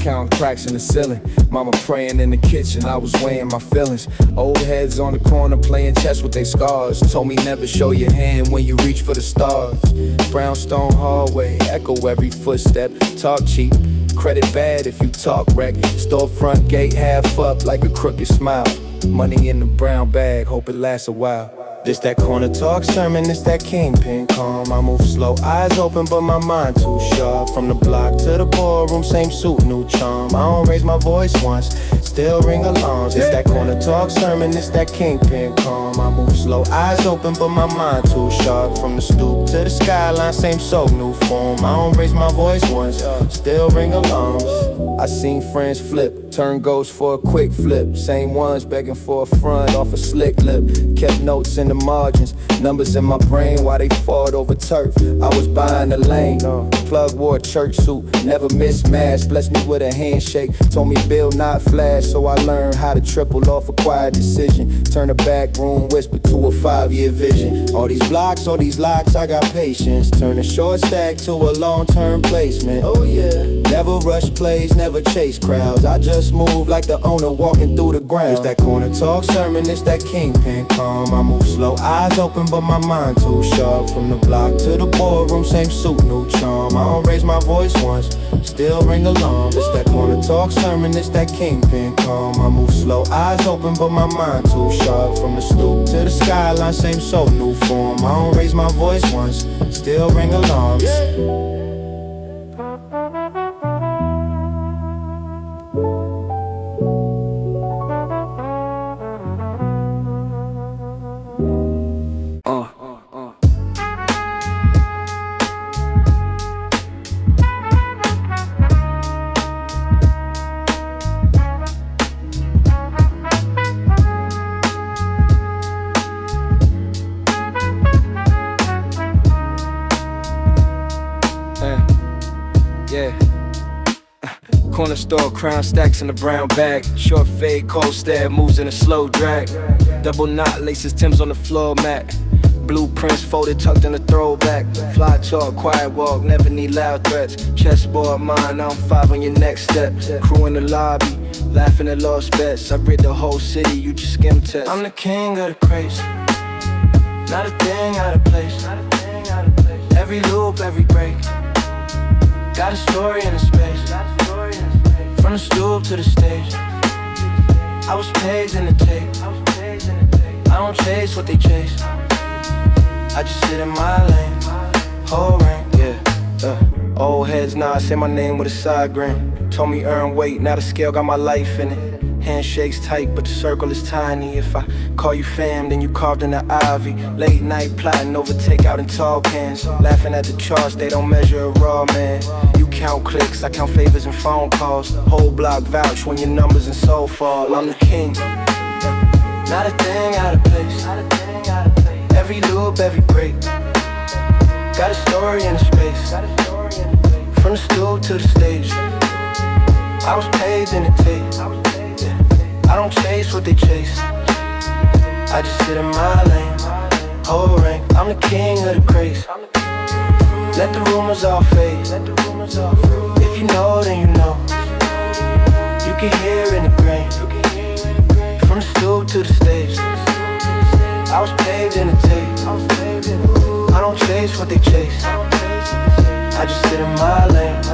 counting cracks in the ceiling. Mama praying in the kitchen, I was weighing my feelings. Old heads on the corner playing chess with their scars. Told me never show your hand when you reach for the stars. Brownstone hallway, echo every footstep. Talk cheap, credit bad if you talk wreck. Storefront gate half up like a crooked smile. Money in the brown bag, hope it lasts a while. This that corner talk sermon, this that kingpin calm. I move slow, eyes open, but my mind too sharp. From the block to the ballroom, same suit, new charm. I don't raise my voice once, still ring alarms. This that corner talk sermon, this that kingpin calm. I move slow, eyes open, but my mind too sharp. From the stoop to the skyline, same soul, new form. I don't raise my voice once, still ring alarms. I seen friends flip, turn ghosts for a quick flip. Same ones begging for a front off a slick lip. Kept notes in the margins, numbers in my brain while they fought over turf. I was buying the lane, plug wore a church suit, never missed mass. Blessed me with a handshake, told me build not flash. So I learned how to triple off a quiet decision. Turn a back room whisper to a 5-year vision. All these blocks, all these locks, I got patience. Turn a short stack to a long-term placement. Oh yeah, never rush plays, never chase crowds. I just move like the owner walking through the ground. It's that corner talk sermon, it's that kingpin calm. I move slow, eyes open, but my mind too sharp. From the block to the boardroom, same suit, new charm. I don't raise my voice once, still ring alarm. It's that corner talk sermon, it's that kingpin calm. I move slow, eyes open, but my mind too sharp. From the stoop to the skyline, same soul, new form. I don't raise my voice once, still ring alarms. Corner store, crown stacks in a brown bag. Short fade, cold stare, moves in a slow drag. Double knot, laces Tim's on the floor mat. Blueprints folded, tucked in a throwback. Fly talk, quiet walk, never need loud threats. Chessboard mine, I'm 5 on your next step. Crew in the lobby, laughing at lost bets. I rid the whole city, you just skim test. I'm the king of the craze, not a thing out of place. Every loop, every break, got a story in the space. From the stoop to the stage, I was paved in the tape. I don't chase what they chase, I just sit in my lane. Whole ring, yeah. Old heads, nah, I say my name with a side grin. Told me earn weight, now the scale got my life in it. Handshakes tight, but the circle is tiny. If I call you fam, then you carved in the ivy. Late night plotting over takeout in tall cans. Laughing at the charts, they don't measure a raw man. You count clicks, I count favors and phone calls. Whole block vouch when your numbers and soul fall. I'm the king, not a thing out of place. Every loop, every break, got a story in the space. From the stoop to the stage, I was paved in the tape. I don't chase what they chase, I just sit in my lane. Whole ring, I'm the king of the craze. Let the rumors all fade. If you know, then you know. You can hear in the grain. From the stoop to the stage, I was paved in the tape. I don't chase what they chase, I just sit in my lane.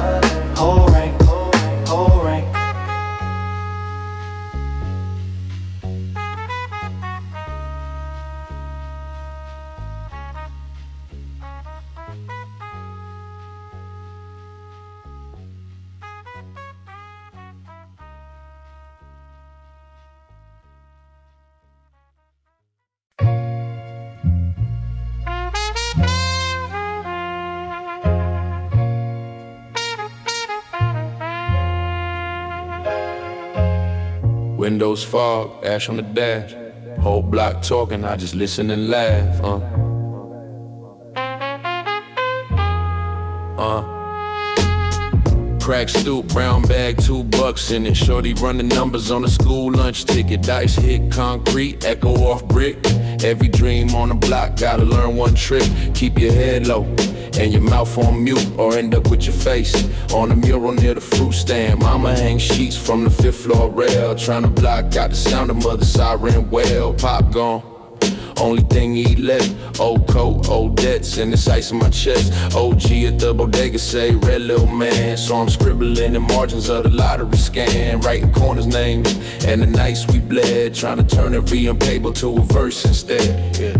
Whole ring, whole ring. Windows fog, ash on the dash. Whole block talking, I just listen and laugh. Crack stoop, brown bag, $2 in it. Shorty run the numbers on the school lunch ticket. Dice hit concrete, echo off brick. Every dream on the block, gotta learn one trick. Keep your head low, and your mouth on mute, or end up with your face on a mural near the fruit stand. Mama hang sheets from the 5th floor rail, trying to block out the sound of mother's siren wail. Pop gone, only thing he left, old coat, old debts, and this ice on my chest. OG at the bodega say, red little man. So I'm scribbling the margins of the lottery scan, writing corners names and the nights we bled, trying to turn every unpayable to a verse instead. Yeah.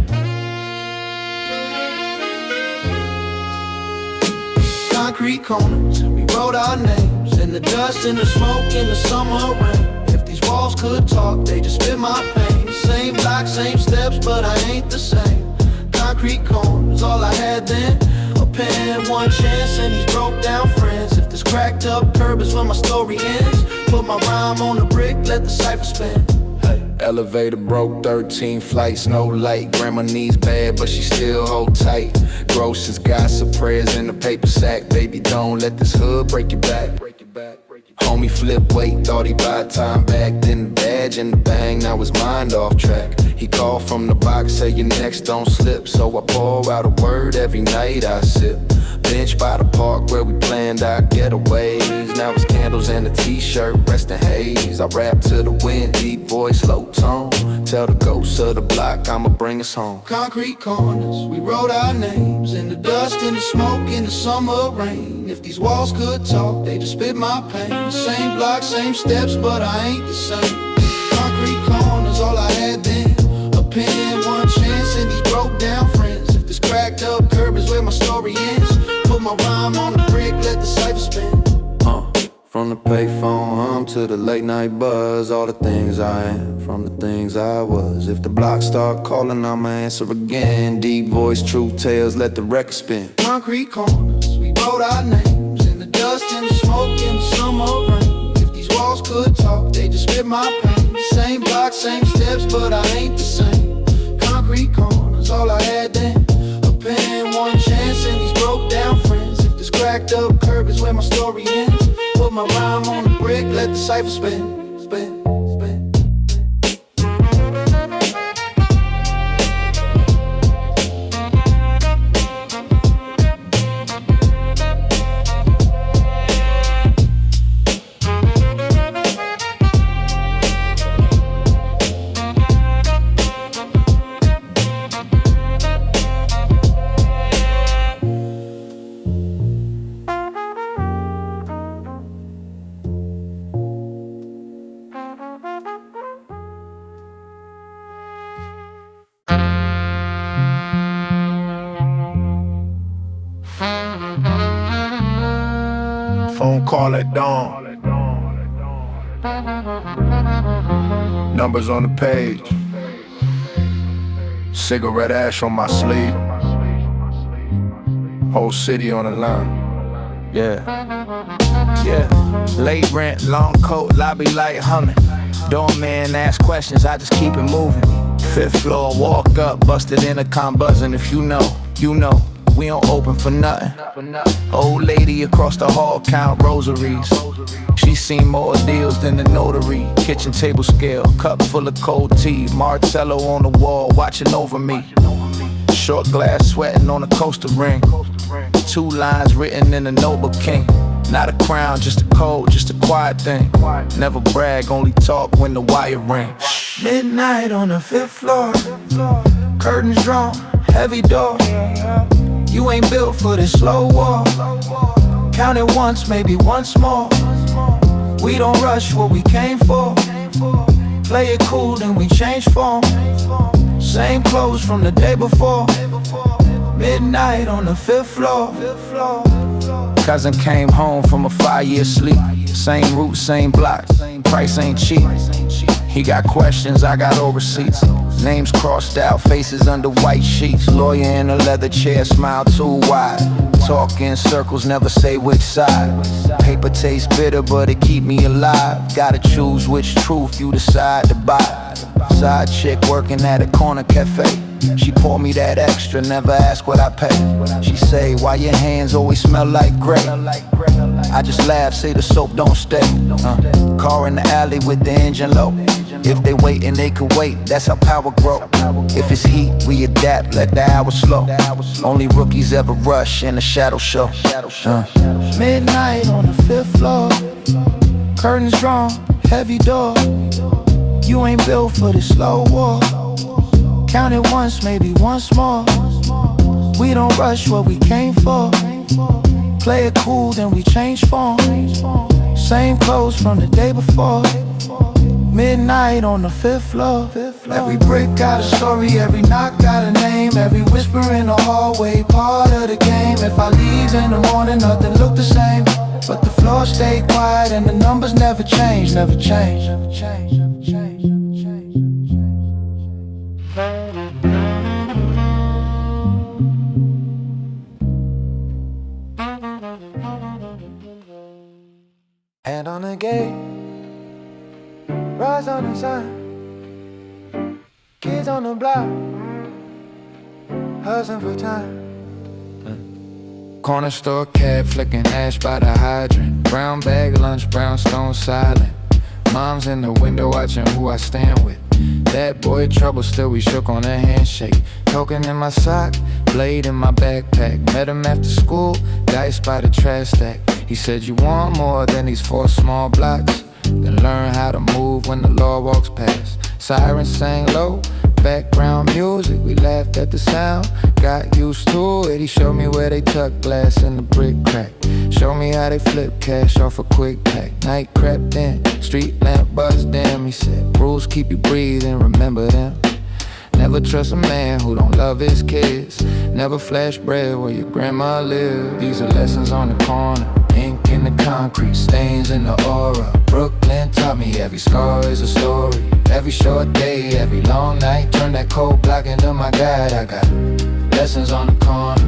Concrete corners, we wrote our names in the dust, in the smoke, in the summer rain. If these walls could talk, they just spit my pain. Same block, same steps, but I ain't the same. Concrete corners, all I had then. A pen, one chance, and these broke down friends. If this cracked up curb is where my story ends, put my rhyme on the brick, let the cipher spin. Elevator broke, 13 flights, no light. Grandma knees bad, but she still hold tight. Groceries, gossip, prayers in the paper sack. Baby, don't let this hood break your back. Homie flip weight, thought he buy time back. Then the badge and the bang, now his mind off track. He called from the box, say your next don't slip. So I pour out a word every night I sip. Bench by the park where we planned our getaways. Now it's candles and a t-shirt, rest in haze. I rap to the wind, deep voice, low tone. Tell the ghosts of the block I'ma bring us home. Concrete corners, we wrote our names in the dust, in the smoke, in the summer rain. If these walls could talk, they just spit my pain. Same block, same steps, but I ain't the same. Concrete corners, all I had then. A pen, one chance, and these broke down friends. If this cracked up curb is where my story ends, put my rhyme on the brick, let the cipher spin. From the payphone hum to the late night buzz, all the things I am, from the things I was. If the block start calling, I'ma answer again. Deep voice, truth tales, let the record spin. Concrete corners, we wrote our names in the dust, in the smoke, in the summer rain. If these walls could talk, they just spit my pain. Same block, same steps, but I ain't the same. Concrete corners, all I had then. A pen, one chance, and these broke down friends. If this cracked up curb is where my story ends, put my rhyme on the brick, let the cipher spin, spin, spin. Phone call at dawn. Numbers on the page. Cigarette ash on my sleeve. Whole city on the line. Yeah. Late rent, long coat, lobby light humming. Doorman ask questions, I just keep it moving. 5th floor, walk up, busted intercom buzzing. If you know, you know. We don't open for nothing. Old lady across the hall count rosaries. She seen more deals than the notary. Kitchen table scale, cup full of cold tea. Martello on the wall, watching over me. Short glass sweating on a coaster ring. 2 lines written in the noble king. Not a crown, just a code, just a quiet thing. Never brag, only talk when the wire ring. Midnight on the 5th floor. Curtains drawn, heavy door. You ain't built for this slow walk. Count it once, maybe once more. We don't rush what we came for. Play it cool, then we change form. Same clothes from the day before. Midnight on the 5th floor. Cousin came home from a 5-year sleep. Same route, same block. Price ain't cheap. He got questions, I got old receipts. Names crossed out, faces under white sheets. Lawyer in a leather chair, smile too wide. Talk in circles, never say which side. Paper tastes bitter, but it keep me alive. Gotta choose which truth you decide to buy. Side chick working at a corner cafe. She pour me that extra, never ask what I pay. She say, why your hands always smell like grape? I just laugh, say the soap don't stay. Car in the alley with the engine low. If they waitin', they could wait, that's how power grow. If it's heat, we adapt, let the hour slow. Only rookies ever rush in the shadow show. Midnight on the 5th floor, curtains drawn, heavy door. You ain't built for this slow walk. Count it once, maybe once more. We don't rush what we came for. Play it cool, then we change form. Same clothes from the day before. Midnight on the 5th floor. Every brick got a story, every knock got a name. Every whisper in the hallway, part of the game. If I leave in the morning, nothing look the same. But the floor stay quiet and the numbers never change, never change, never change, never change, never change. Hand on the gate, rise on the sign. Kids on the block, hustling for time. Corner store cab flicking ash by the hydrant. Brown bag lunch, brownstone silent. Mom's in the window watching who I stand with. That boy trouble, still we shook on a handshake. Token in my sock, blade in my backpack. Met him after school, dice by the trash stack. He said you want more than these 4 small blocks. Then learn how to move when the law walks past. Sirens sang low, background music. We laughed at the sound, got used to it. He showed me where they tuck glass in the brick crack. Showed me how they flip cash off a quick pack. Night crept in, street lamp buzzed dim. He said, rules keep you breathing, remember them. Never trust a man who don't love his kids. Never flash bread where your grandma lived. These are lessons on the corner. Ink in the concrete, stains in the aura. Brooklyn taught me every scar is a story. Every short day, every long night, turn that cold block into my guide. I got lessons on the corner.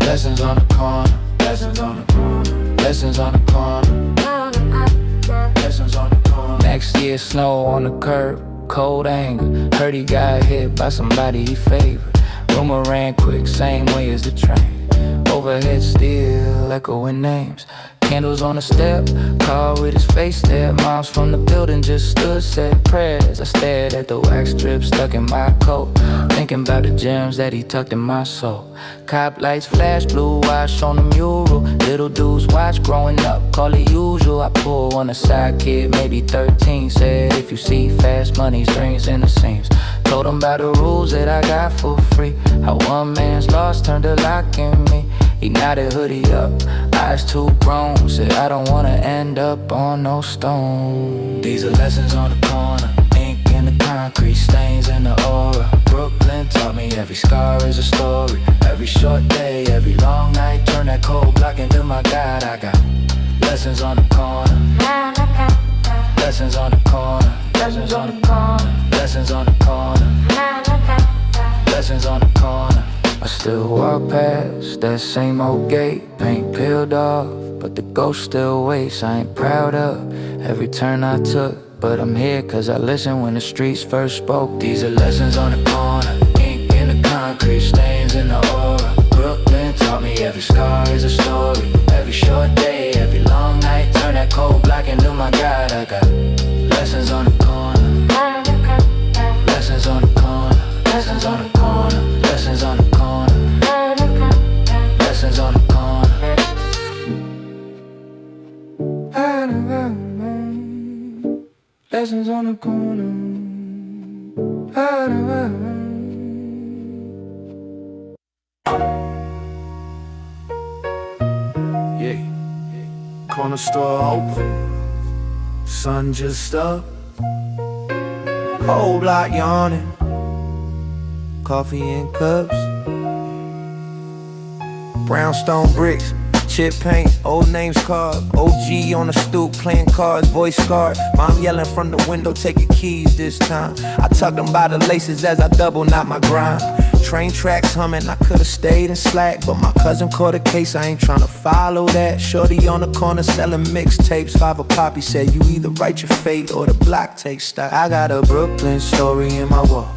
Lessons on the corner. Lessons on the corner. Lessons on the corner. Lessons on the corner. Next year, snow on the curb, cold anger. Heard he got hit by somebody he favored. Rumor ran quick, same way as the train. Overhead still echoing names. Candles on the step, car with his face there. Moms from the building just stood, said prayers. I stared at the wax strip stuck in my coat, thinking about the gems that he tucked in my soul. Cop lights flash, blue wash on the mural. Little dudes watch growing up, call it usual. I pull on a side kid, maybe 13. Said if you see fast money, strings in the seams. Told him about the rules that I got for free. How one man's loss turned a lock in me. He nodded, hoodie up, eyes too grown. Said I don't wanna end up on no stone. These are lessons on the corner. Ink in the concrete, stains in the aura. Brooklyn taught me every scar is a story. Every short day, every long night, turn that cold block into my guide. I got lessons on the corner. Lessons on the corner. Lessons on the corner. Lessons on the corner. Lessons on the corner. I still walk past that same old gate, paint peeled off, but the ghost still waits. I ain't proud of every turn I took, but I'm here cause I listened when the streets first spoke. These are lessons on the corner, ink in the concrete, stains in the aura. Brooklyn taught me every scar is a story. Every short day, every long night, turn that cold block into my guide. I got lessons on the corner. Lessons on the corner. Lessons on the corner. Lessons on the corner. Lessons on the corner. Lessons on the corner. Yeah, corner store open, sun just up, whole block yawning, coffee in cups, brownstone bricks, chip paint, old names carved. OG on the stoop playing cards, voice scarred. Mom yelling from the window, taking keys this time. I tucked them by the laces as I double knot my grind. Train tracks humming, I could've stayed in slack, but my cousin caught a case, I ain't tryna follow that. Shorty on the corner selling mixtapes, 5 a pop. He said you either write your fate or the block takes stock. I got a Brooklyn story in my wall.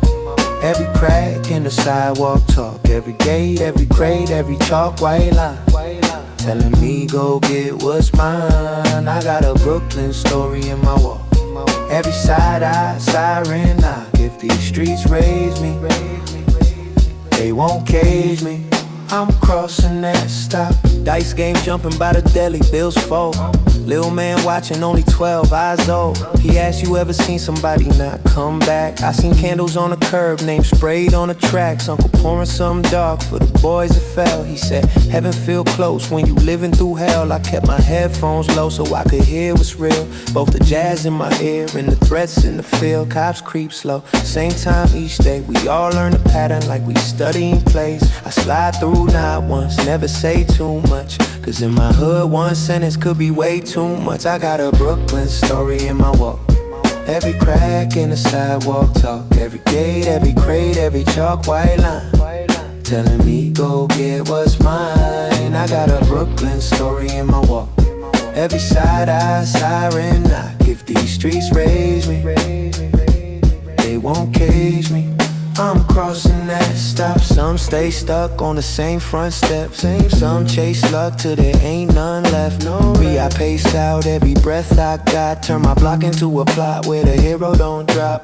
Every crack in the sidewalk talk. Every gate, every crate, every chalk white line telling me go get what's mine. I got a Brooklyn story in my wall. Every side eye, siren knock. If these streets raise me, they won't cage me. I'm crossing that stop. Dice game jumping by the deli, bills fold. Lil' man watching, only 12, eyes old. He asked, you ever seen somebody not come back? I seen candles on the curb, name sprayed on the tracks. Uncle pouring something dark for the boys that fell. He said, heaven feel close when you living through hell. I kept my headphones low so I could hear what's real. Both the jazz in my ear and the threats in the field. Cops creep slow, same time each day. We all learn the pattern like we studying plays. I slide through not once, never say too much. Cause in my hood, one sentence could be way too much. I got a Brooklyn story in my walk. Every crack in the sidewalk talk. Every gate, every crate, every chalk white line telling me go get what's mine. I got a Brooklyn story in my walk. Every side eye, siren knock. If these streets raise me, they won't cage me. I'm crossing that stop. Some stay stuck on the same front step. Some chase luck till there ain't none left. Me, I pace out every breath I got. Turn my block into a plot where the hero don't drop.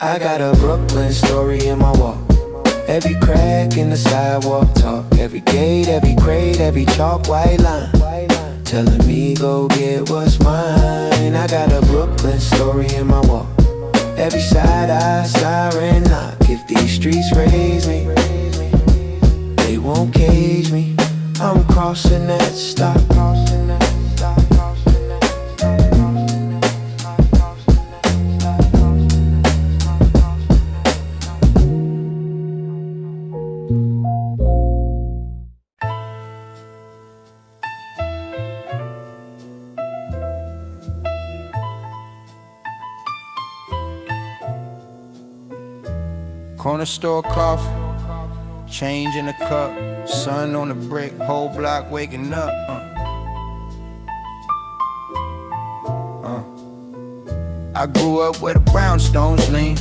I got a Brooklyn story in my walk. Every crack in the sidewalk talk. Every gate, every crate, every chalk white line telling me go get what's mine. I got a Brooklyn story in my walk. Every side eye, siren knock. If these streets raise me, they won't cage me. I'm crossing that stop. Corner store coffee, change in the cup, sun on the brick, whole block waking up. I grew up where the brownstones lean,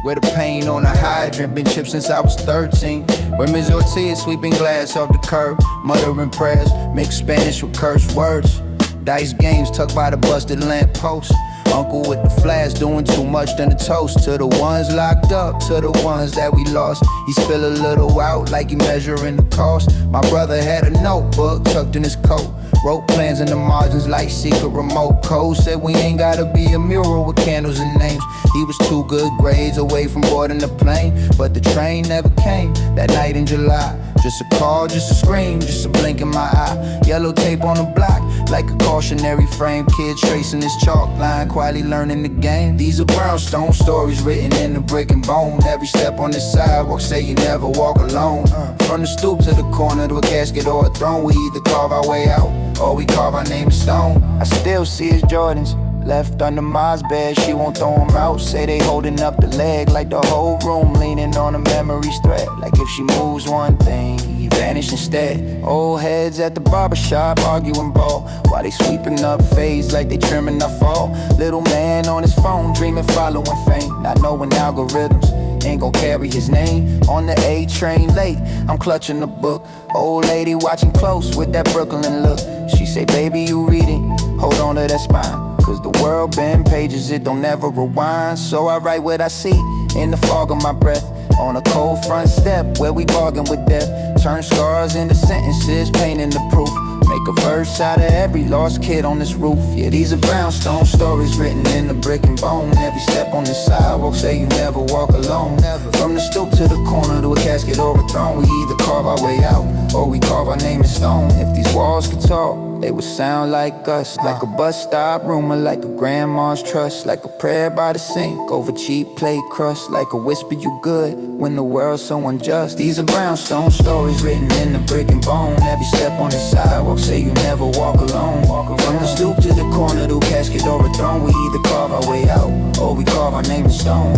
where the paint on the hydrant been chipped since I was 13. Where Ms. Ortiz sweeping glass off the curb, muttering prayers, mixed Spanish with cursed words. Dice games tucked by the busted lamp post. Uncle with the flash doing too much than a toast. To the ones locked up, to the ones that we lost. He spill a little out like he measuring the cost. My brother had a notebook tucked in his coat. Wrote plans in the margins like secret remote codes. Said we ain't gotta be a mural with candles and names. He was 2 good grades away from boarding the plane, but the train never came that night in July. Just a call, just a scream, just a blink in my eye. Yellow tape on the block, like a cautionary frame. Kids tracing this chalk line, quietly learning the game. These are brownstone stories written in the brick and bone. Every step on the sidewalk say you never walk alone. From the stoop to the corner to a casket or a throne, we either carve our way out or we carve our name in stone. I still see his Jordans left under Ma's bed, she won't throw them out. Say they holding up the leg like the whole room leaning on a memory's thread. Like if she moves one thing, he vanish instead. Old heads at the barbershop arguing ball while they sweeping up fades like they trimming up fall. Little man on his phone dreaming following fame, not knowing algorithms ain't gon' carry his name. On the A train late, I'm clutching the book. Old lady watching close with that Brooklyn look. She say, baby, you reading? Hold on to that spine. Cause the world bend pages, it don't never rewind. So I write what I see in the fog of my breath. On a cold front step where we bargain with death. Turn scars into sentences, painting the proof. Make a verse out of every lost kid on this roof. Yeah, these are brownstone stories written in the brick and bone. Every step on the sidewalk say you never walk alone. From the stoop to the corner to a casket or a throne, we either carve our way out or we carve our name in stone. If these walls could talk, they would sound like us. Like a bus stop rumor, like a grandma's trust. Like a prayer by the sink over cheap plate crust. Like a whisper you good when the world's so unjust. These are brownstone stories written in the brick and bone. Every step on the sidewalk say you never walk alone. From the stoop to the corner to a casket or a throne, we either carve our way out or we carve our name in stone.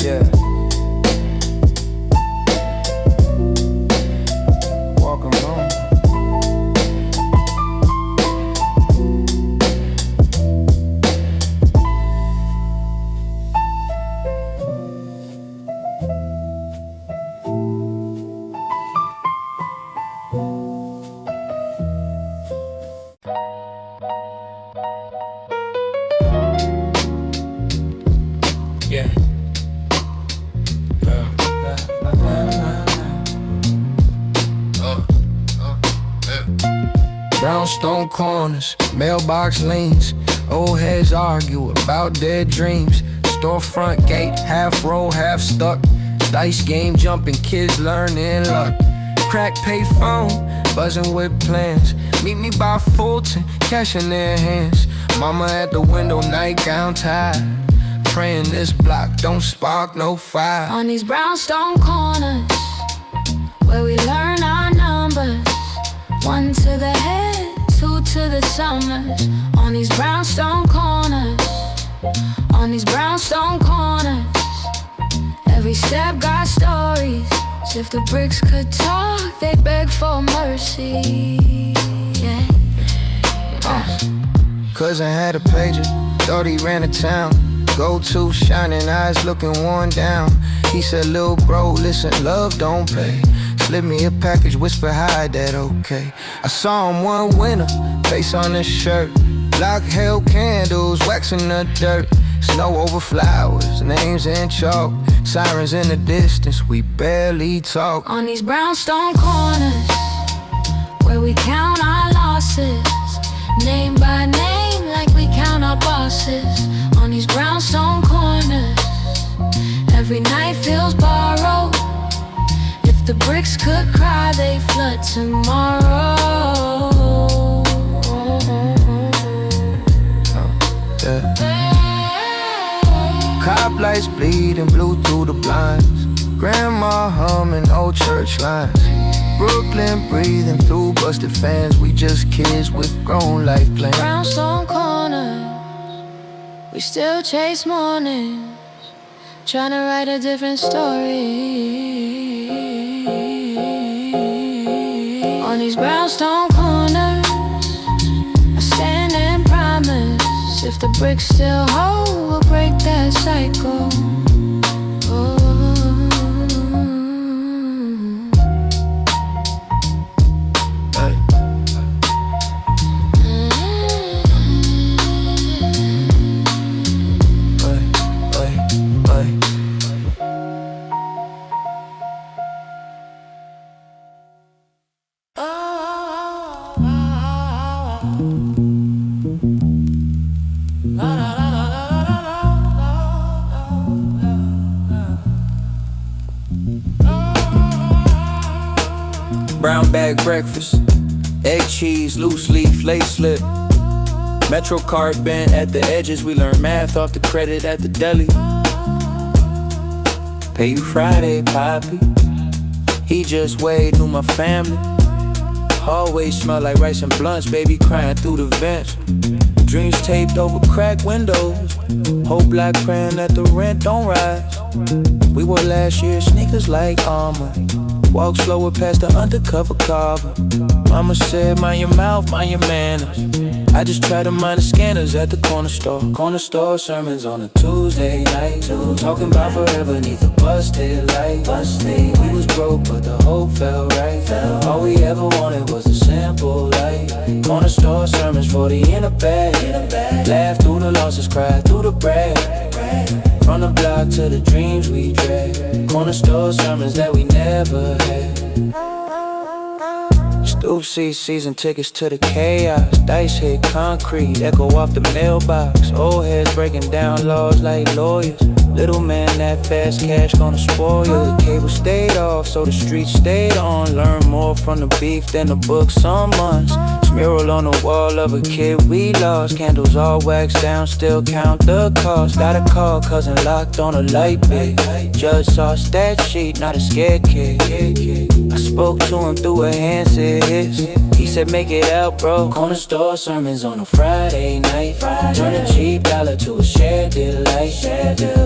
Yeah. Walk alone. Brownstone corners, mailbox leans. Old heads argue about their dreams. Storefront gate, half roll, half stuck. Dice game jumping, kids learning luck. Crack pay phone, buzzing with plans. Meet me by Fulton, cash in their hands. Mama at the window, nightgown tied. Praying this block don't spark no fire. On these brownstone corners, where we learn our numbers. 1 to the head, 2 to the summers. On these brownstone corners, on these brownstone corners. Every step got stories. If the bricks could talk, they'd beg for mercy. Yeah. Cousin had a pager, thought he ran to town. Go-to shining eyes looking worn down. He said, "Lil' bro, listen, love don't pay." Slip me a package, whisper hi, that okay. I saw him one winter, face on his shirt. Block held candles, waxing the dirt. Snow over flowers, names in chalk. Sirens in the distance, we barely talk. On these brownstone corners, where we count our losses. Name by name, like we count our bosses. On these brownstone corners, every night feels borrowed. If the bricks could cry, they flood tomorrow. Cop lights bleeding blue through the blinds. Grandma humming old church lines. Brooklyn breathing through busted fans. We just kids with grown life plans. Brownstone corners, we still chase mornings, trying to write a different story. On these brownstone corners, I stand and promise. If the bricks still hold, we'll break that cycle. Brown bag breakfast, egg cheese, loose leaf, lace slip. Metro card bent at the edges. We learn math off the credit at the deli. Pay you Friday, Poppy. He just weighed, knew my family. Hallways smell like rice and blunts, baby crying through the vents. Dreams taped over cracked windows. Whole block praying that the rent don't rise. We wore last year's sneakers like armor. Walk slower past the undercover carver. Mama said, mind your mouth, mind your manners. I just try to mind the scanners at the corner store. Corner store sermons on a Tuesday night. Talking about forever neath a busted light. We was broke but the hope felt right. All we ever wanted was a simple life. Corner store sermons for the inner bag. Laugh through the losses, cry through the brag. From the block to the dreams we drag. Corner store sermons that we never had. Stoop seats, season tickets to the chaos. Dice hit concrete, echo off the mailbox. Old heads breaking down laws like lawyers. Little man, that fast cash gonna spoil you. The cable stayed off, so the streets stayed on. Learn more from the beef than the book some months. Mural on the wall of a kid we lost. Candles all waxed down, still count the cost. Got a call, cousin locked on a light bit. Judge saw a stat sheet, not a scared kid. I spoke to him through a handset. He said make it out, bro. Corner store sermons on a Friday night. Turn a cheap dollar to a shared delight.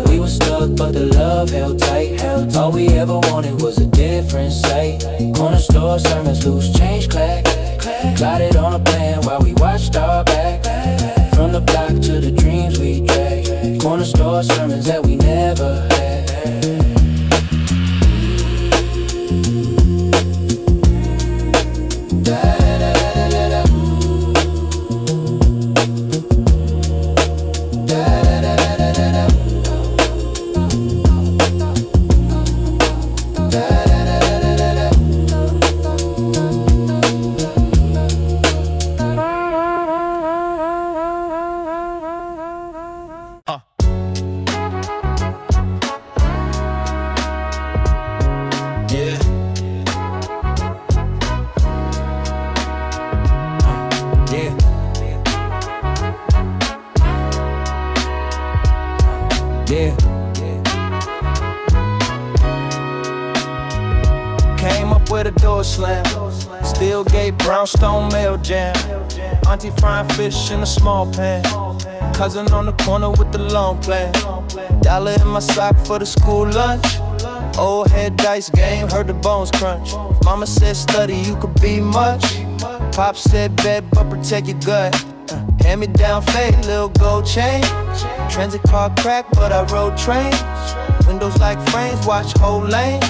We were stuck but the love held tight. All we ever wanted was a different sight. Corner store sermons, loose change clack. Glided on a plan while we watched our back. From the block to the dreams we drag. Corner store sermons that we never had. Came up with a door slam. Still gave brownstone mail jam. Auntie frying fish in a small pan. Cousin on the corner with the long plan. Dollar in my sock for the school lunch. Old head dice game, heard the bones crunch. Mama said study, you could be much. Pop said bet, but protect your gut. Hand me down fade, little gold chain. Transit car crack, but I rode trains. Windows like frames, watch whole lanes.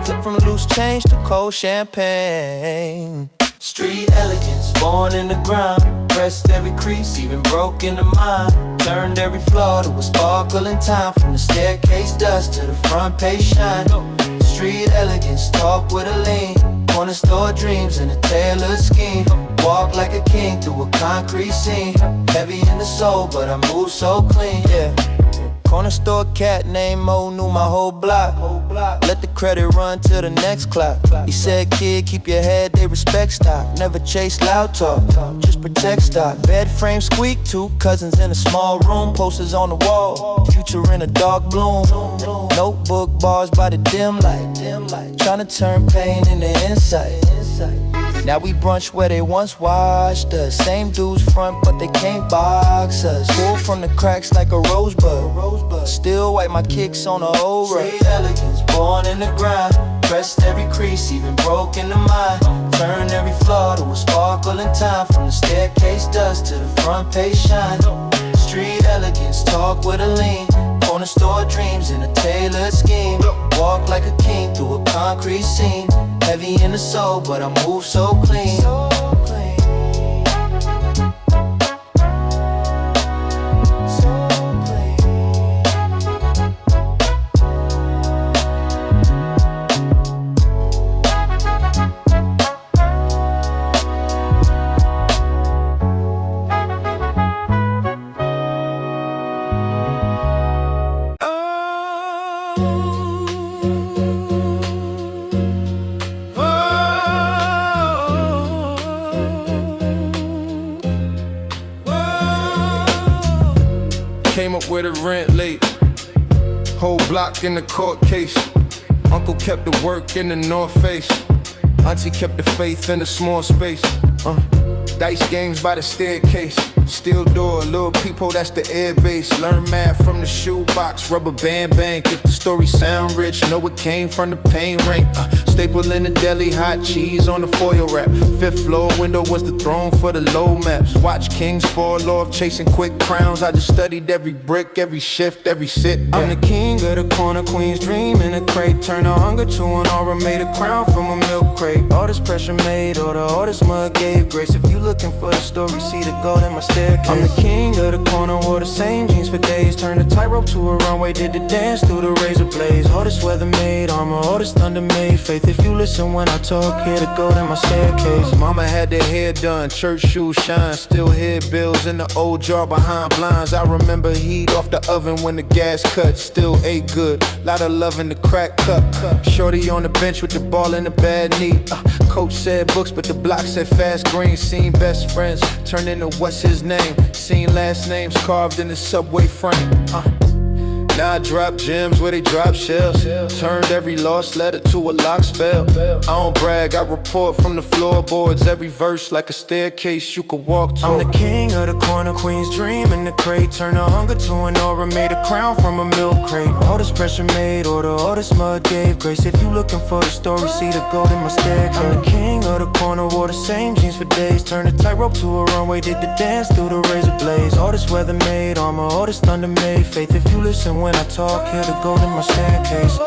Flip from loose change to cold champagne. Street elegance, born in the grind. Pressed every crease, even broke in the mind. Turned every flaw to a sparkle in time. From the staircase dust to the front page shine. Street elegance, talk with a lean. Corner store dreams in a tailored scheme. Walk like a king through a concrete scene. Heavy in the soul, but I move so clean, yeah. Corner store cat named Mo knew my whole block. Let the credit run to the next clock. He said, kid, keep your head, they respect stock. Never chase loud talk, just protect stock. Bed frame squeak, two cousins in a small room. Posters on the wall, future in a dark bloom. Notebook bars by the dim light. Tryna turn pain into insight. Now we brunch where they once watched us. Same dudes front, but they can't box us. Pull from the cracks like a rosebud. Still wipe my kicks on the old rug. Street elegance, born in the grind. Pressed every crease, even broke in the mind. Turned every flaw to a sparkle in time. From the staircase dust to the front page shine. Street elegance, talk with a lean. Corner store dreams in a tailored scheme. Walk like a king through a concrete scene. Heavy in the soul, but I move so clean. Came up with a rent late. Whole block in the court case. Uncle kept the work in the North Face. Auntie kept the faith in the small space. Dice games by the staircase. Steel door, little peephole, that's the air base. Learn math from the shoebox, rubber band bank. If the story sound rich, know it came from the pain rank. Staple in the deli, hot cheese on the foil wrap. Fifth floor window was the throne for the low maps. Watch kings fall off, chasing quick crowns. I just studied every brick, every shift, every sit. I'm the king of the corner, queen's dream in a crate. Turn a hunger to an aura, made a crown from a milk crate. All this pressure made, all this mud gave grace. If you looking for the story, see the gold in my staircase. I'm the king of the corner, wore the same jeans for days. Turned a tightrope to a runway, did the dance through the razor blades. All this weather made armor, all this thunder made faith. If you listen when I talk, hear the gold in my staircase. Mama had their hair done, church shoes shine. Still hear bills in the old jar behind blinds. I remember heat off the oven when the gas cut. Still ate good, lot of love in the crack cup. Shorty on the bench with the ball in the bad knee. Coach said books, but the block said fast green. Seen best friends turn into what's his name. Seen last names carved in the subway frame. Now I drop gems where they drop shells. Turned every lost letter to a lock spell. I don't brag, I report from the floorboards. Every verse like a staircase you could walk to. I'm the king of the corner, queen's dream in the crate. Turn a hunger to an aura, made a crown from a milk crate. All this pressure made order, all this mud gave grace. If you looking for the story, see the gold in my staircase. I'm the king of the corner, wore the same jeans for days. Turned a tightrope to a runway, did the dance through the razor blades. All this weather made armor, all this thunder made faith. If you listen when I talk, hear the gold in my staircase.